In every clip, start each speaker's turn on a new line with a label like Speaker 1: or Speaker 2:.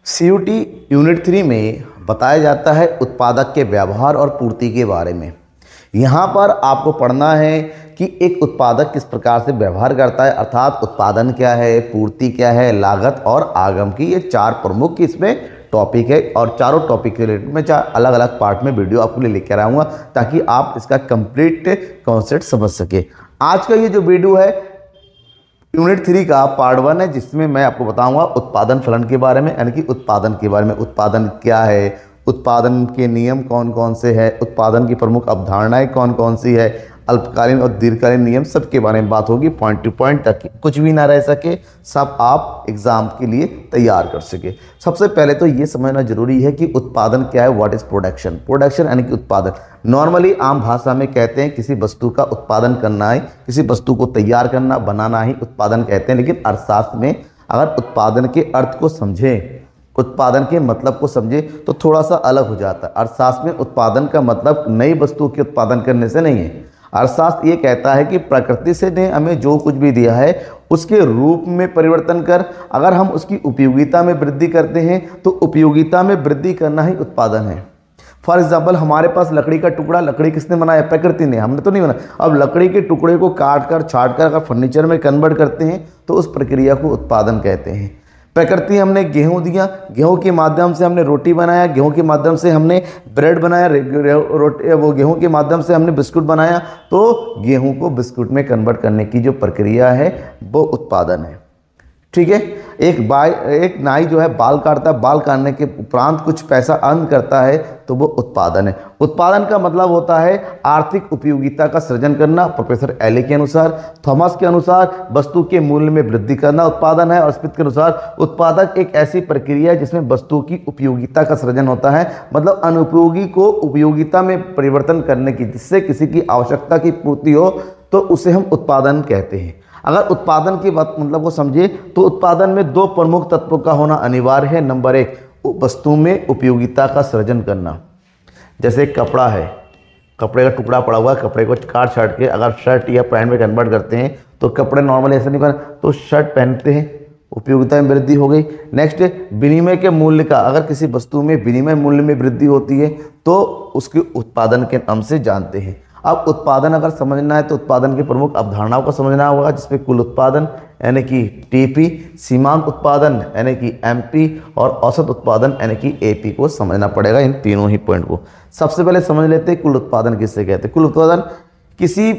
Speaker 1: CUT unit 3 में बताया जाता है उत्पादक के व्यवहार और पूर्ति के बारे में। यहाँ पर आपको पढ़ना है कि एक उत्पादक किस प्रकार से व्यवहार करता है, अर्थात उत्पादन क्या है, पूर्ति क्या है, लागत और आगम की, ये चार प्रमुख इसमें टॉपिक है। और चारों टॉपिक के रिलेटेड मैं चार अलग अलग पार्ट में वीडियो आपके लिए लेकर आऊँगा ताकि आप इसका कंप्लीट कॉन्सेप्ट समझ सके। आज का ये जो वीडियो है यूनिट 3 का पार्ट 1 है, जिसमें मैं आपको बताऊंगा उत्पादन फलन के बारे में, यानी कि उत्पादन के बारे में। उत्पादन क्या है, उत्पादन के नियम कौन कौन से हैं, उत्पादन की प्रमुख अवधारणाएं कौन कौन सी है, अल्पकालीन और दीर्घकालीन नियम, सबके बारे में बात होगी पॉइंट टू पॉइंट, ताकि कुछ भी ना रह सके, सब आप एग्जाम के लिए तैयार कर सके। सबसे पहले तो ये समझना जरूरी है कि उत्पादन क्या है, व्हाट इज प्रोडक्शन। प्रोडक्शन यानी कि उत्पादन। नॉर्मली आम भाषा में कहते हैं किसी वस्तु का उत्पादन करना है, किसी वस्तु को तैयार करना, बनाना ही उत्पादन कहते हैं। लेकिन अर्थशास्त्र में अगर उत्पादन के अर्थ को समझें, उत्पादन के मतलब को समझे तो थोड़ा सा अलग हो जाता है। अर्थशास्त्र में उत्पादन का मतलब नई वस्तुओं के उत्पादन करने से नहीं है। अर्थशास्त्र ये कहता है कि प्रकृति से ने हमें जो कुछ भी दिया है उसके रूप में परिवर्तन कर अगर हम उसकी उपयोगिता में वृद्धि करते हैं तो उपयोगिता में वृद्धि करना ही उत्पादन है। फॉर एग्जाम्पल, हमारे पास लकड़ी का टुकड़ा, लकड़ी किसने बनाया? प्रकृति ने, हमने तो नहीं बनाया। अब लकड़ी के टुकड़े को काट कर छाट कर अगर फर्नीचर में कन्वर्ट करते हैं तो उस प्रक्रिया को उत्पादन कहते हैं। प्रकृति हमने गेहूं दिया, गेहूं के माध्यम से हमने रोटी बनाया, गेहूं के माध्यम से हमने ब्रेड बनाया, वो गेहूं के माध्यम से हमने बिस्कुट बनाया, तो गेहूं को बिस्कुट में कन्वर्ट करने की जो प्रक्रिया है वो उत्पादन है। ठीक है। एक नाई जो है बाल काटता है, बाल काटने के उपरांत कुछ पैसा अर्न करता है तो वो उत्पादन है। उत्पादन का मतलब होता है आर्थिक उपयोगिता का सृजन करना। प्रोफेसर एले के अनुसार, थॉमस के अनुसार वस्तु के मूल्य में वृद्धि करना उत्पादन है। और स्मिथ के अनुसार उत्पादक एक ऐसी प्रक्रिया है जिसमें वस्तु की उपयोगिता का सृजन होता है, मतलब अनुपयोगी को उपयोगिता में परिवर्तन करने की, जिससे किसी की आवश्यकता की पूर्ति हो, तो उसे हम उत्पादन कहते हैं। अगर उत्पादन की बात मतलब को समझे तो उत्पादन में दो प्रमुख तत्वों का होना अनिवार्य है। नंबर 1, वस्तु में उपयोगिता का सृजन करना। जैसे कपड़ा है, कपड़े का टुकड़ा पड़ा हुआ है, कपड़े को काट छाट के अगर शर्ट या पैंट में कन्वर्ट करते हैं तो कपड़े नॉर्मल ऐसे नहीं बने, तो शर्ट पहनते हैं, उपयोगिता में वृद्धि हो गई। नेक्स्ट, विनिमय के मूल्य का, अगर किसी वस्तु में विनिमय मूल्य में वृद्धि होती है तो उसके उत्पादन के नाम से जानते हैं। अब उत्पादन अगर समझना है तो उत्पादन की प्रमुख अवधारणाओं को समझना होगा, जिसमें कुल उत्पादन यानी कि टीपी, सीमांत उत्पादन यानी कि एमपी और औसत उत्पादन यानी कि एपी को समझना पड़ेगा, इन तीनों ही पॉइंट को। सबसे पहले समझ लेते हैं कुल उत्पादन किससे कहते हैं। कुल उत्पादन किसी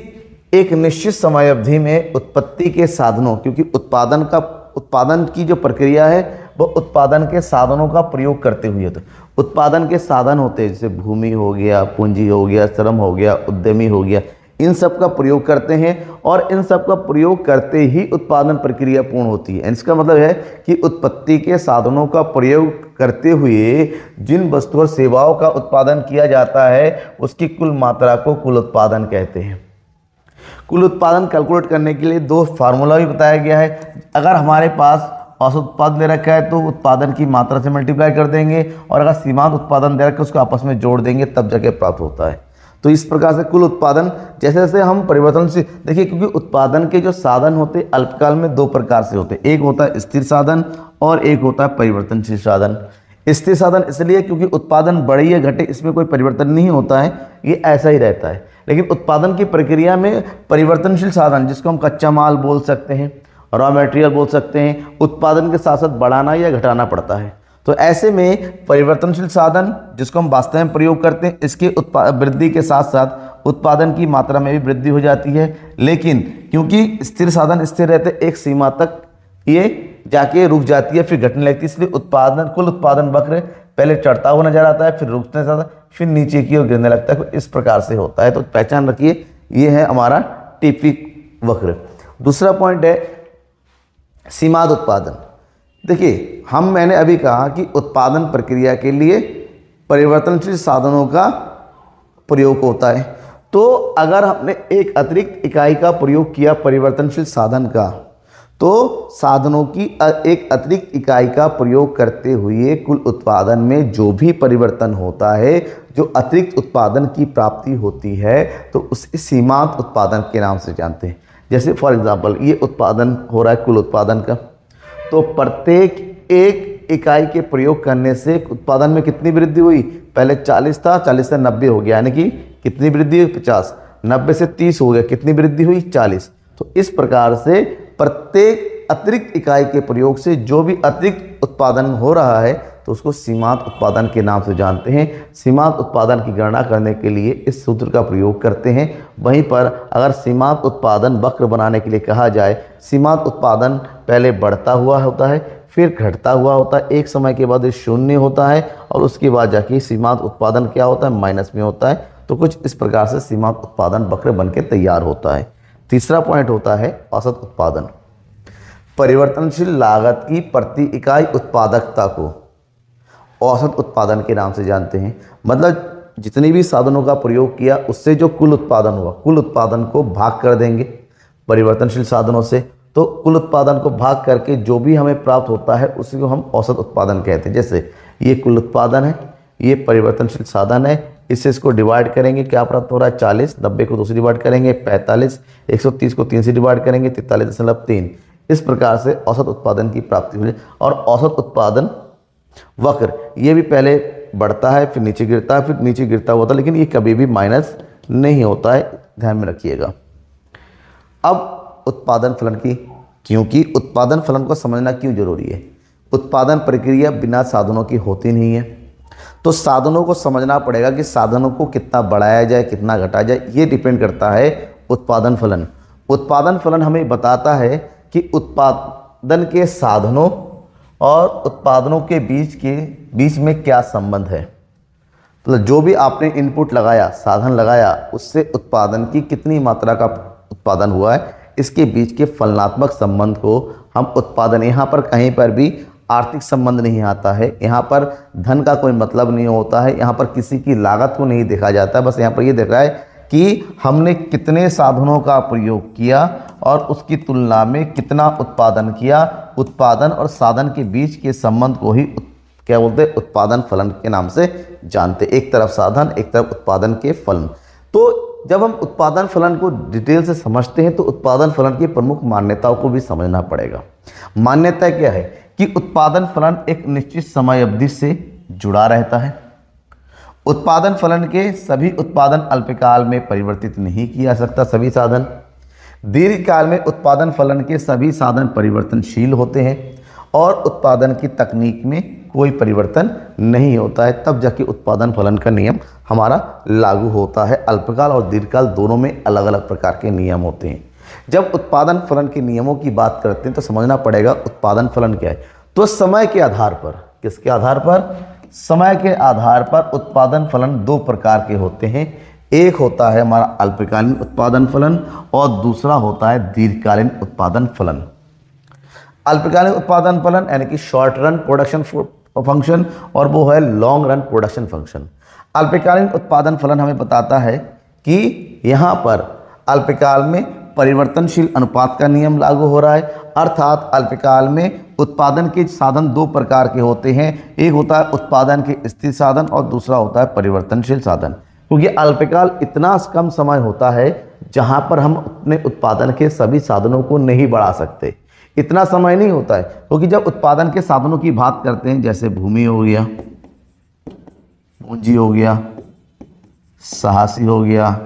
Speaker 1: एक निश्चित समय अवधि में उत्पत्ति के साधनों, क्योंकि उत्पादन की जो प्रक्रिया है वो उत्पादन के साधनों का प्रयोग करते हुए होता है। उत्पादन के साधन होते हैं जैसे भूमि हो गया, पूंजी हो गया, श्रम हो गया, उद्यमी हो गया, इन सब का प्रयोग करते हैं और इन सब का प्रयोग करते ही उत्पादन प्रक्रिया पूर्ण होती है। इसका मतलब है कि उत्पत्ति के साधनों का प्रयोग करते हुए जिन वस्तु और सेवाओं का उत्पादन किया जाता है उसकी कुल मात्रा को कुल उत्पादन कहते हैं। कुल उत्पादन कैलकुलेट करने के लिए दो फार्मूला भी बताया गया है। अगर हमारे पास औसत उत्पादन दे रखा है तो उत्पादन की मात्रा से मल्टीप्लाई कर देंगे, और अगर सीमांत उत्पादन दे रखा है उसको आपस में जोड़ देंगे, तब जाके प्राप्त होता है। तो इस प्रकार से कुल उत्पादन, जैसे जैसे हम परिवर्तनशील देखिए, क्योंकि उत्पादन के जो साधन होते अल्पकाल में दो प्रकार से होते, एक होता है स्थिर साधन और एक होता है परिवर्तनशील साधन। स्थिर साधन इसलिए क्योंकि उत्पादन बढ़े या घटे इसमें कोई परिवर्तन नहीं होता है, ये ऐसा ही रहता है। लेकिन उत्पादन की प्रक्रिया में परिवर्तनशील साधन, जिसको हम कच्चा माल बोल सकते हैं, रॉ मटेरियल बोल सकते हैं, उत्पादन के साथ साथ बढ़ाना या घटाना पड़ता है। तो ऐसे में परिवर्तनशील साधन जिसको हम वास्तव में प्रयोग करते हैं, इसके वृद्धि के साथ साथ उत्पादन की मात्रा में भी वृद्धि हो जाती है। लेकिन क्योंकि स्थिर साधन स्थिर रहते, एक सीमा तक ये जाके रुक जाती है, फिर घटने लगती है, इसलिए कुल उत्पादन वक्र पहले चढ़ता हुआ नजर आता है, फिर रुकने जाता है, फिर नीचे की ओर गिरने लगता है। इस प्रकार से होता है, तो पहचान रखिए, ये है हमारा टिपिक वक्र। दूसरा पॉइंट है सीमांत उत्पादन। देखिए, मैंने अभी कहा कि उत्पादन प्रक्रिया के लिए परिवर्तनशील साधनों का प्रयोग होता है। तो अगर हमने एक अतिरिक्त इकाई का प्रयोग किया परिवर्तनशील साधन का, तो साधनों की एक अतिरिक्त इकाई का प्रयोग करते हुए कुल उत्पादन में जो भी परिवर्तन होता है, जो अतिरिक्त उत्पादन की प्राप्ति होती है, तो उसे सीमांत उत्पादन के नाम से जानते हैं। जैसे फॉर एग्जांपल ये उत्पादन हो रहा है कुल उत्पादन का, तो प्रत्येक एक अतिरिक्त इकाई के प्रयोग करने से उत्पादन में कितनी वृद्धि हुई? पहले 40 था, 40 से 90 हो गया, यानी कि कितनी वृद्धि हुई? 50। 90 से 30 हो गया, कितनी वृद्धि हुई? 40। तो इस प्रकार से प्रत्येक अतिरिक्त इकाई के प्रयोग से जो भी अतिरिक्त उत्पादन हो रहा है तो उसको सीमांत उत्पादन के नाम से जानते हैं। सीमांत उत्पादन की गणना करने के लिए इस सूत्र का प्रयोग करते हैं। वहीं पर अगर सीमांत उत्पादन वक्र बनाने के लिए कहा जाए, सीमांत उत्पादन पहले बढ़ता हुआ होता है, फिर घटता हुआ होता है, एक समय के बाद ये शून्य होता है और उसके बाद जाके सीमांत उत्पादन क्या होता है? माइनस में होता है। तो कुछ इस प्रकार से सीमांत उत्पादन वक्र बन के तैयार होता है। तीसरा पॉइंट होता है औसत उत्पादन। परिवर्तनशील लागत की प्रति इकाई उत्पादकता को औसत उत्पादन के नाम से जानते हैं। मतलब जितने भी साधनों का प्रयोग किया उससे जो कुल उत्पादन हुआ, कुल उत्पादन को भाग कर देंगे परिवर्तनशील साधनों से, तो कुल उत्पादन को भाग करके जो भी हमें प्राप्त होता है उसी को हम औसत उत्पादन कहते हैं। जैसे ये कुल उत्पादन है, ये परिवर्तनशील साधन है, इससे इसको डिवाइड करेंगे, क्या प्राप्त हो रहा है? 40। 90 को 2 से डिवाइड करेंगे 45, 130 को 3 से डिवाइड करेंगे 43.3। इस प्रकार से औसत उत्पादन की प्राप्ति हुई। और औसत उत्पादन वक्र ये भी पहले बढ़ता है, फिर नीचे गिरता है, फिर नीचे गिरता होता है, लेकिन ये कभी भी माइनस नहीं होता है, ध्यान में रखिएगा। अब उत्पादन फलन की, क्योंकि उत्पादन फलन को समझना क्यों जरूरी है? उत्पादन प्रक्रिया बिना साधनों की होती नहीं है, तो साधनों को समझना पड़ेगा कि साधनों को कितना बढ़ाया जाए, कितना घटाया जाए, ये डिपेंड करता है उत्पादन फलन। उत्पादन फलन हमें बताता है कि उत्पादन के साधनों और उत्पादनों के बीच में क्या संबंध है। मतलब जो भी आपने इनपुट लगाया, साधन लगाया, उससे उत्पादन की कितनी मात्रा का उत्पादन हुआ है, इसके बीच के फलनात्मक संबंध को हम उत्पादन, यहाँ पर कहीं पर भी आर्थिक संबंध नहीं आता है, यहाँ पर धन का कोई मतलब नहीं होता है, यहाँ पर किसी की लागत को नहीं देखा जाता है, बस यहाँ पर ये देख रहा है कि हमने कितने साधनों का प्रयोग किया और उसकी तुलना में कितना उत्पादन किया। उत्पादन और साधन के बीच के संबंध को ही क्या बोलते हैं? उत्पादन फलन के नाम से जानते। एक तरफ साधन, एक तरफ उत्पादन के फलन। तो जब हम उत्पादन फलन को डिटेल से समझते हैं तो उत्पादन फलन की प्रमुख मान्यताओं को भी समझना पड़ेगा। मान्यता क्या है कि उत्पादन फलन एक निश्चित समय अवधि से जुड़ा रहता है। उत्पादन फलन के सभी उत्पादन अल्पकाल में परिवर्तित नहीं किया जा सकता, सभी साधन। दीर्घकाल में उत्पादन फलन के सभी साधन परिवर्तनशील होते हैं और उत्पादन की तकनीक में कोई परिवर्तन नहीं होता है, तब जाके उत्पादन फलन का नियम हमारा लागू होता है। अल्पकाल और दीर्घकाल दोनों में अलग अलग प्रकार के नियम होते हैं। जब उत्पादन फलन के नियमों की बात करते हैं तो समझना पड़ेगा उत्पादन फलन क्या है। तो समय के आधार पर, किसके आधार पर? समय के आधार पर उत्पादन फलन दो प्रकार के होते हैं। एक होता है हमारा अल्पकालीन उत्पादन फलन और दूसरा होता है दीर्घकालीन उत्पादन फलन। अल्पकालीन उत्पादन फलन यानी कि शॉर्ट रन प्रोडक्शन फंक्शन और वो है लॉन्ग रन प्रोडक्शन फंक्शन। अल्पकालीन उत्पादन फलन हमें बताता है कि यहाँ पर अल्पकाल में परिवर्तनशील अनुपात का नियम लागू हो रहा है, अर्थात अल्पकाल में उत्पादन के साधन दो प्रकार के होते हैं। एक होता है उत्पादन के स्थिर साधन और दूसरा होता है परिवर्तनशील साधन। क्योंकि अल्पकाल इतना कम समय होता है जहाँ पर हम अपने उत्पादन के सभी साधनों को नहीं बढ़ा सकते, इतना समय नहीं होता है। क्योंकि जब उत्पादन के साधनों की बात करते हैं, जैसे भूमि हो गया, पूंजी हो गया, साहसी हो गया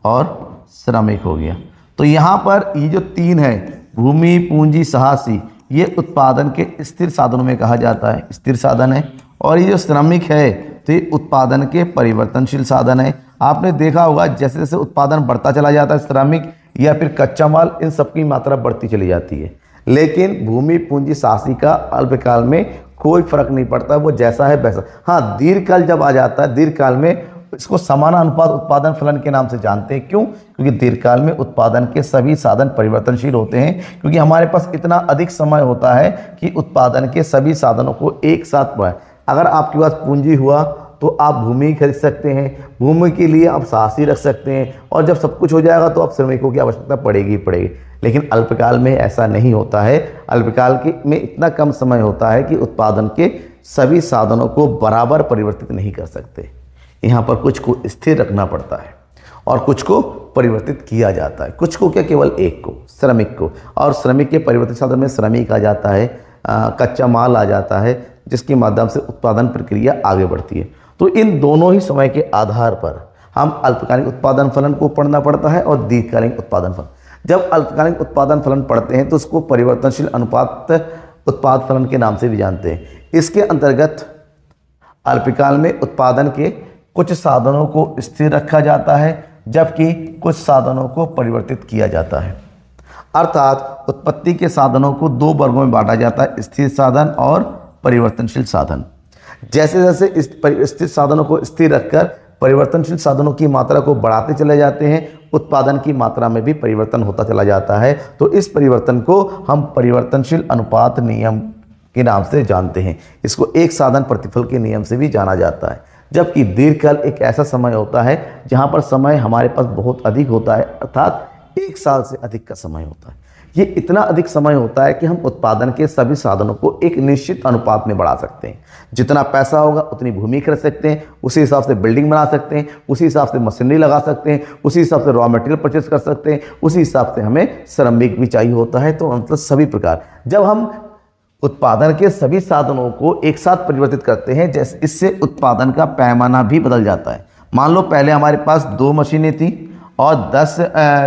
Speaker 1: और श्रमिक हो गया, तो यहाँ पर ये जो तीन है, भूमि, पूंजी, साहसी, ये उत्पादन के स्थिर साधनों में कहा जाता है, स्थिर साधन है। और ये जो श्रमिक है तो ये उत्पादन के परिवर्तनशील साधन है। आपने देखा होगा जैसे जैसे उत्पादन बढ़ता चला जाता है, श्रमिक या फिर कच्चा माल, इन सबकी मात्रा बढ़ती चली जाती है। लेकिन भूमि, पूंजी, साहसी का अल्पकाल में कोई फर्क नहीं पड़ता, वो जैसा है वैसा। हाँ, दीर्घकाल जब आ जाता है, दीर्घकाल में इसको समानानुपात उत्पादन फलन के नाम से जानते हैं। क्यों? क्योंकि दीर्घकाल में उत्पादन के सभी साधन परिवर्तनशील होते हैं, क्योंकि हमारे पास इतना अधिक समय होता है कि उत्पादन के सभी साधनों को एक साथ बढ़ाएं। अगर आपके पास पूंजी हुआ तो आप भूमि खरीद सकते हैं, भूमि के लिए आप साहसी रख सकते हैं, और जब सब कुछ हो जाएगा तो आप श्रमिकों की आवश्यकता पड़ेगी ही पड़ेगी। लेकिन अल्पकाल में ऐसा नहीं होता है। अल्पकाल में इतना कम समय होता है कि उत्पादन के सभी साधनों को बराबर परिवर्तित नहीं कर सकते। यहाँ पर कुछ को स्थिर रखना पड़ता है और कुछ को परिवर्तित किया जाता है। कुछ को क्या? केवल एक को, श्रमिक को। और श्रमिक के परिवर्तित साधन में श्रमिक आ जाता है, कच्चा माल आ जाता है। जिसके माध्यम से उत्पादन प्रक्रिया आगे बढ़ती है। तो इन दोनों ही समय के आधार पर हम अल्पकालिक उत्पादन फलन को पढ़ना पड़ता है और दीर्घकालिक उत्पादन फलन। जब अल्पकालिक उत्पादन फलन पढ़ते हैं तो उसको परिवर्तनशील अनुपात उत्पाद फलन के नाम से भी जानते हैं। इसके अंतर्गत अल्पकाल में उत्पादन के कुछ साधनों को स्थिर रखा जाता है जबकि कुछ साधनों को परिवर्तित किया जाता है। अर्थात उत्पत्ति के साधनों को दो वर्गों में बांटा जाता है, स्थिर साधन और परिवर्तनशील साधन। जैसे जैसे इस स्थिर साधनों को स्थिर रखकर परिवर्तनशील साधनों की मात्रा को बढ़ाते चले जाते हैं, उत्पादन की मात्रा में भी परिवर्तन होता चला जाता है। तो इस परिवर्तन को हम परिवर्तनशील अनुपात नियम के नाम से जानते हैं। इसको एक साधन प्रतिफल के नियम से भी जाना जाता है। जबकि दीर्घकाल एक ऐसा समय होता है जहां पर समय हमारे पास बहुत अधिक होता है, अर्थात 1 साल से अधिक का समय होता है। ये इतना अधिक समय होता है कि हम उत्पादन के सभी साधनों को एक निश्चित अनुपात में बढ़ा सकते हैं। जितना पैसा होगा उतनी भूमि खरीद सकते हैं, उसी हिसाब से बिल्डिंग बना सकते हैं, उसी हिसाब से मशीनरी लगा सकते हैं, उसी हिसाब से रॉ मटेरियल परचेज कर सकते हैं, उसी हिसाब से हमें श्रमिक भी चाहिए होता है। तो मतलब सभी प्रकार जब हम उत्पादन के सभी साधनों को एक साथ परिवर्तित करते हैं, जैसे इससे उत्पादन का पैमाना भी बदल जाता है। मान लो पहले हमारे पास 2 मशीनें थी और 10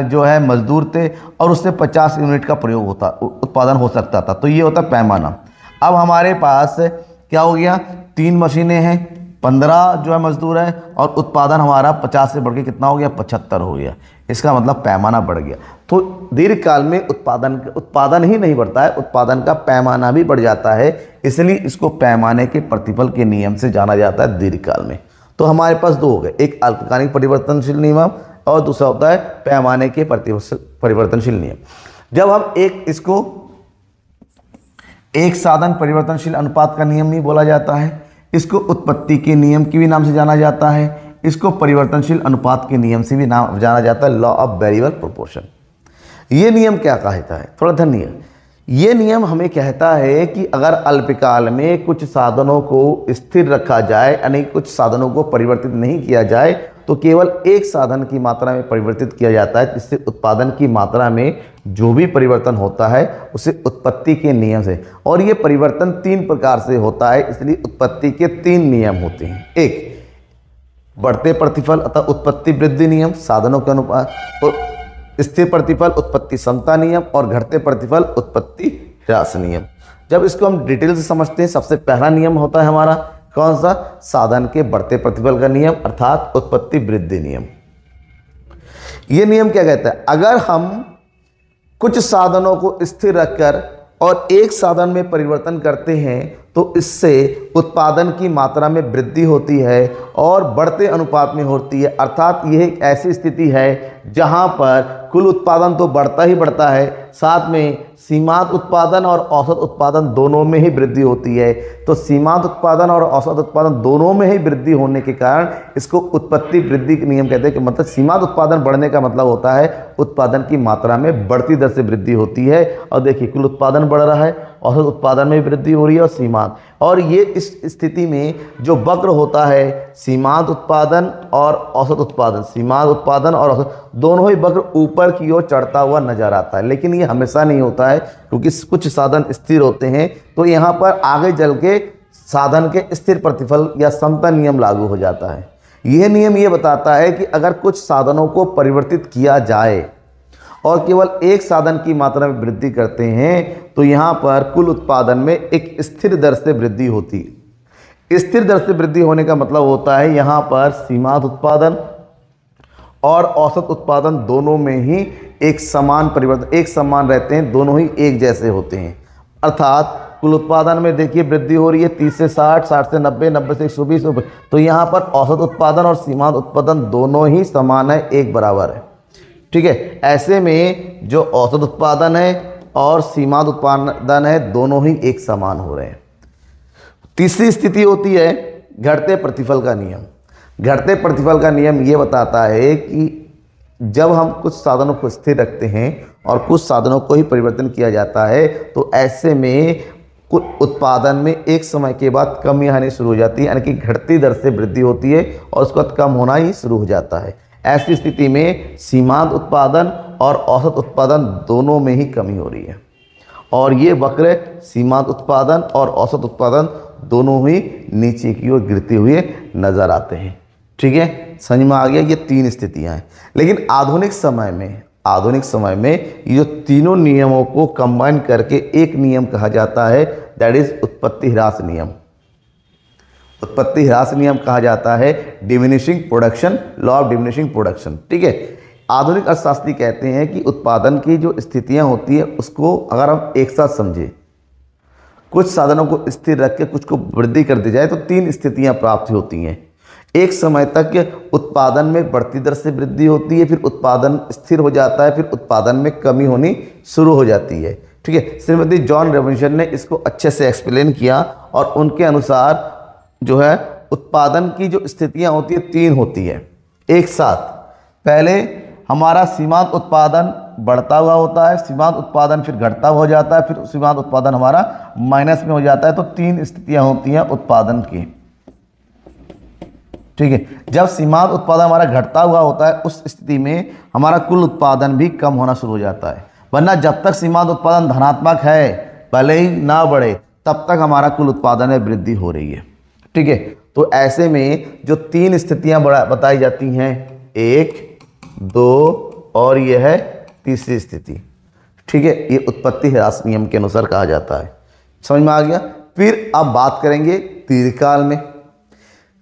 Speaker 1: जो है मजदूर थे और उससे 50 यूनिट का प्रयोग उत्पादन हो सकता था, तो ये होता पैमाना। अब हमारे पास क्या हो गया, 3 मशीनें हैं, 15 जो है मजदूर है और उत्पादन हमारा 50 से बढ़ के कितना हो गया, 75 हो गया। इसका मतलब पैमाना बढ़ गया। तो दीर्घकाल में उत्पादन ही नहीं बढ़ता है, उत्पादन का पैमाना भी बढ़ जाता है, इसलिए इसको पैमाने के प्रतिफल के नियम से जाना जाता है दीर्घकाल में। तो हमारे पास 2 हो गए, एक अल्पकालिक परिवर्तनशील नियम और दूसरा होता है पैमाने के परिवर्तनशील नियम। जब हम इसको एक साधन परिवर्तनशील अनुपात का नियम नहीं बोला जाता है, इसको उत्पत्ति के नियम के भी नाम से जाना जाता है, इसको परिवर्तनशील अनुपात के नियम से भी नाम जाना जाता है, लॉ ऑफ वेरिएबल प्रोपोर्शन। ये नियम क्या कहता है, थोड़ा ध्यान दीजिए। ये नियम हमें कहता है कि अगर अल्पकाल में कुछ साधनों को स्थिर रखा जाए, यानी कुछ साधनों को परिवर्तित नहीं किया जाए, तो केवल एक साधन की मात्रा में परिवर्तित किया जाता है, जिससे उत्पादन की मात्रा में जो भी परिवर्तन होता है उसे उत्पत्ति के नियम से। और ये परिवर्तन 3 प्रकार से होता है, इसलिए उत्पत्ति के 3 नियम होते हैं। एक बढ़ते प्रतिफल अतः उत्पत्ति वृद्धि नियम साधनों के अनुपात, तो स्थिर प्रतिफल उत्पत्ति समता नियम और घटते प्रतिफल उत्पत्ति ह्रास नियम। जब इसको हम डिटेल से समझते हैं, सबसे पहला नियम होता है हमारा कौन सा, साधन के बढ़ते प्रतिफल का नियम अर्थात उत्पत्ति वृद्धि नियम। यह नियम क्या कहता है, अगर हम कुछ साधनों को स्थिर रखकर और एक साधन में परिवर्तन करते हैं तो इससे उत्पादन की मात्रा में वृद्धि होती है और बढ़ते अनुपात में होती है। अर्थात यह एक ऐसी स्थिति है जहां पर कुल उत्पादन तो बढ़ता ही बढ़ता है, साथ में सीमांत उत्पादन और औसत उत्पादन दोनों में ही वृद्धि होती है। तो सीमांत उत्पादन और औसत उत्पादन दोनों में ही वृद्धि होने के कारण इसको उत्पत्ति वृद्धि के नियम कहते हैं। कि मतलब सीमांत उत्पादन बढ़ने का मतलब होता है उत्पादन की मात्रा में बढ़ती दर से वृद्धि होती है। और देखिए कुल उत्पादन बढ़ रहा है, औसत उत्पादन में वृद्धि हो रही है और सीमांत, और ये इस स्थिति में जो वक्र होता है सीमांत उत्पादन और औसत उत्पादन, सीमांत उत्पादन और औसत दोनों ही वक्र ऊपर की ओर चढ़ता हुआ नजर आता है। लेकिन ये हमेशा नहीं होता है क्योंकि कुछ साधन स्थिर होते हैं, तो यहाँ पर आगे चल के साधन के स्थिर प्रतिफल या समता नियम लागू हो जाता है। यह नियम ये बताता है कि अगर कुछ साधनों को परिवर्तित किया जाए और केवल एक साधन की मात्रा में वृद्धि करते हैं तो यहाँ पर कुल उत्पादन में एक स्थिर दर से वृद्धि होती है। स्थिर दर से वृद्धि होने का मतलब होता है यहाँ पर सीमांत उत्पादन और औसत उत्पादन दोनों में ही एक समान परिवर्तन, एक समान रहते हैं, दोनों ही एक जैसे होते हैं। अर्थात कुल उत्पादन में देखिए वृद्धि हो रही है 30 से 60, 60 से 90, 90 से 120, तो यहाँ पर औसत उत्पादन और सीमांत उत्पादन दोनों ही समान है, एक बराबर है। ठीक है, ऐसे में जो औसत उत्पादन है और सीमांत उत्पादन है दोनों ही एक समान हो रहे हैं। तीसरी स्थिति होती है घटते प्रतिफल का नियम। घटते प्रतिफल का नियम ये बताता है कि जब हम कुछ साधनों को स्थिर रखते हैं और कुछ साधनों को ही परिवर्तन किया जाता है तो ऐसे में कुल उत्पादन में एक समय के बाद कमी आनी शुरू हो जाती है, यानी कि घटती दर से वृद्धि होती है और उसके बाद कम होना ही शुरू हो जाता है। ऐसी स्थिति में सीमांत उत्पादन और औसत उत्पादन दोनों में ही कमी हो रही है और ये वक्र सीमांत उत्पादन और औसत उत्पादन दोनों ही नीचे की ओर गिरते हुए नजर आते हैं। ठीक है, समझ में आ गया। ये 3 स्थितियां हैं। लेकिन आधुनिक समय में ये जो तीनों नियमों को कंबाइन करके एक नियम कहा जाता है, दैट इज उत्पत्ति ह्रास नियम। उत्पत्ति ह्रास नियम कहा जाता है diminishing production, law of diminishing production. ठीक है, आधुनिक अर्थशास्त्री कहते हैं कि उत्पादन की जो स्थितियां होती है उसको अगर हम एक साथ समझें, कुछ साधनों को स्थिर रख के कुछ को वृद्धि कर दी जाए तो 3 स्थितियां प्राप्त होती हैं। एक समय तक उत्पादन में बढ़ती दर से वृद्धि होती है, फिर उत्पादन स्थिर हो जाता है, फिर उत्पादन में कमी होनी शुरू हो जाती है। ठीक है, श्रीमती जॉन रॉबिन्सन ने इसको अच्छे से एक्सप्लेन किया और उनके अनुसार जो है उत्पादन की जो स्थितियां होती है 3 होती है एक साथ। पहले हमारा सीमांत उत्पादन बढ़ता हुआ होता है, सीमांत उत्पादन फिर घटता हो जाता है, फिर सीमांत उत्पादन हमारा माइनस में हो जाता है। तो 3 स्थितियां होती हैं उत्पादन की। ठीक है, जब सीमांत उत्पादन हमारा घटता हुआ होता है उस स्थिति में हमारा कुल उत्पादन भी कम होना शुरू हो जाता है, वरना जब तक सीमांत उत्पादन धनात्मक है, भले ही ना बढ़े, तब तक हमारा कुल उत्पादन में वृद्धि हो रही है। ठीक है, तो ऐसे में जो 3 स्थितियां बताई जाती हैं, 1, 2 और यह है तीसरी स्थिति। ठीक है, ये उत्पत्ति ह्रास नियम के अनुसार कहा जाता है। समझ में आ गया। फिर अब बात करेंगे दीर्घकाल में।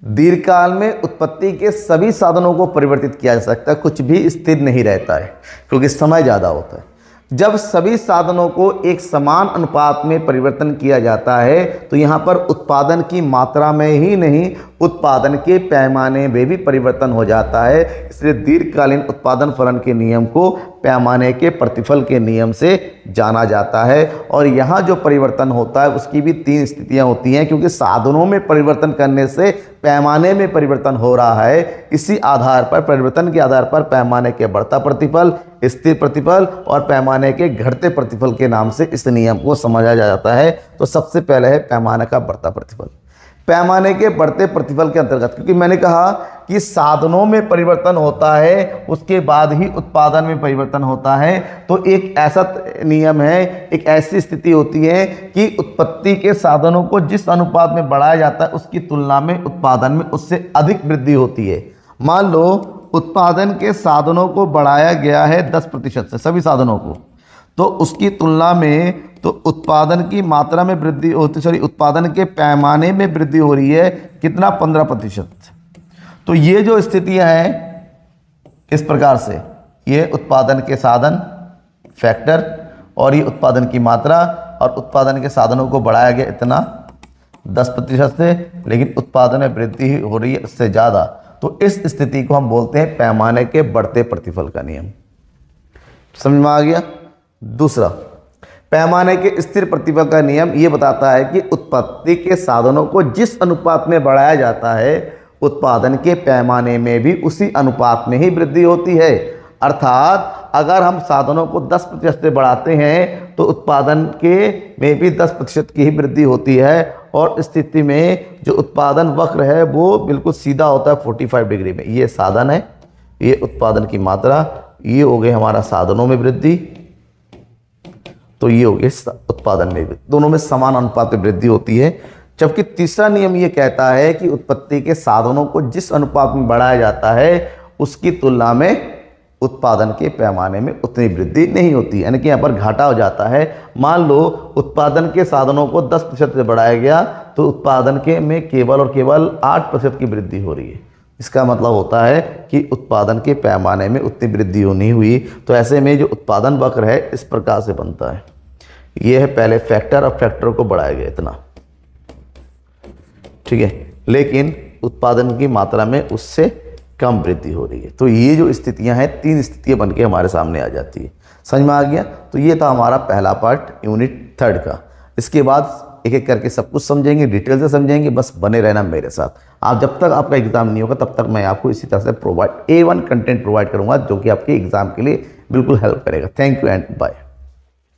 Speaker 1: दीर्घकाल में उत्पत्ति के सभी साधनों को परिवर्तित किया जा सकता है, कुछ भी स्थिर नहीं रहता है क्योंकि समय ज़्यादा होता है। जब सभी साधनों को एक समान अनुपात में परिवर्तन किया जाता है तो यहाँ पर उत्पादन की मात्रा में ही नहीं, उत्पादन के पैमाने में भी परिवर्तन हो जाता है। इसलिए दीर्घकालीन उत्पादन फलन के नियम को पैमाने के प्रतिफल के नियम से जाना जाता है। और यहाँ जो परिवर्तन होता है उसकी भी 3 स्थितियाँ होती हैं, क्योंकि साधनों में परिवर्तन करने से पैमाने में परिवर्तन हो रहा है। इसी आधार पर, परिवर्तन के आधार पर पैमाने के बढ़ता प्रतिफल, स्थिर प्रतिफल और पैमाने के घटते प्रतिफल के नाम से इस नियम को समझा जाता है। तो सबसे पहले है पैमाने का बढ़ता प्रतिफल। पैमाने के बढ़ते प्रतिफल के अंतर्गत, क्योंकि मैंने कहा कि साधनों में परिवर्तन होता है उसके बाद ही उत्पादन में परिवर्तन होता है, तो एक ऐसा नियम है, एक ऐसी स्थिति होती है कि उत्पत्ति के साधनों को जिस अनुपात में बढ़ाया जाता है उसकी तुलना में उत्पादन में उससे अधिक वृद्धि होती है। मान लो उत्पादन के साधनों को बढ़ाया गया है 10% से, सभी साधनों को, तो उसकी तुलना में तो उत्पादन की मात्रा में वृद्धि होती, उत्पादन के पैमाने में वृद्धि हो रही है कितना, 15%। तो ये जो स्थितियां हैं इस प्रकार से, ये उत्पादन के साधन फैक्टर और ये उत्पादन की मात्रा, और उत्पादन के साधनों को बढ़ाया गया इतना 10% से, लेकिन उत्पादन में वृद्धि हो रही है इससे ज़्यादा। तो इस स्थिति को हम बोलते हैं पैमाने के बढ़ते प्रतिफल का नियम। समझ में आ गया। दूसरा, पैमाने के स्थिर प्रतिफल का नियम ये बताता है कि उत्पत्ति के साधनों को जिस अनुपात में बढ़ाया जाता है उत्पादन के पैमाने में भी उसी अनुपात में ही वृद्धि होती है। अर्थात अगर हम साधनों को 10% से बढ़ाते हैं तो उत्पादन के में भी 10% की ही वृद्धि होती है, और स्थिति में जो उत्पादन वक्र है वो बिल्कुल सीधा होता है 45 डिग्री में। ये साधन है, ये उत्पादन की मात्रा, ये हो गए हमारा साधनों में वृद्धि, तो ये हो गए उत्पादन में भी, दोनों में समान अनुपात में वृद्धि होती है। जबकि तीसरा नियम ये कहता है कि उत्पत्ति के साधनों को जिस अनुपात में बढ़ाया जाता है उसकी तुलना में उत्पादन के पैमाने में उतनी वृद्धि नहीं होती, यानी कि यहाँ पर घाटा हो जाता है। मान लो उत्पादन के साधनों को 10% से बढ़ाया गया तो उत्पादन के में केवल और केवल 8% की वृद्धि हो रही है। इसका मतलब होता है कि उत्पादन के पैमाने में उतनी वृद्धि नहीं हुई। तो ऐसे में जो उत्पादन वक्र है इस प्रकार से बनता है। ये है पहले फैक्टर, और फैक्टर को बढ़ाया गया इतना, ठीक है, लेकिन उत्पादन की मात्रा में उससे कम वृद्धि हो रही है। तो ये जो स्थितियां हैं 3 स्थितियां बनके हमारे सामने आ जाती है। समझ में आ गया। तो ये था हमारा पहला पार्ट यूनिट 3 का। इसके बाद एक एक करके सब कुछ समझेंगे, डिटेल से समझेंगे, बस बने रहना मेरे साथ। आप जब तक आपका एग्जाम नहीं होगा तब तक मैं आपको इसी तरह से A1 कंटेंट प्रोवाइड करूंगा जो कि आपके एग्जाम के लिए बिल्कुल हेल्प करेगा। Thank you and bye.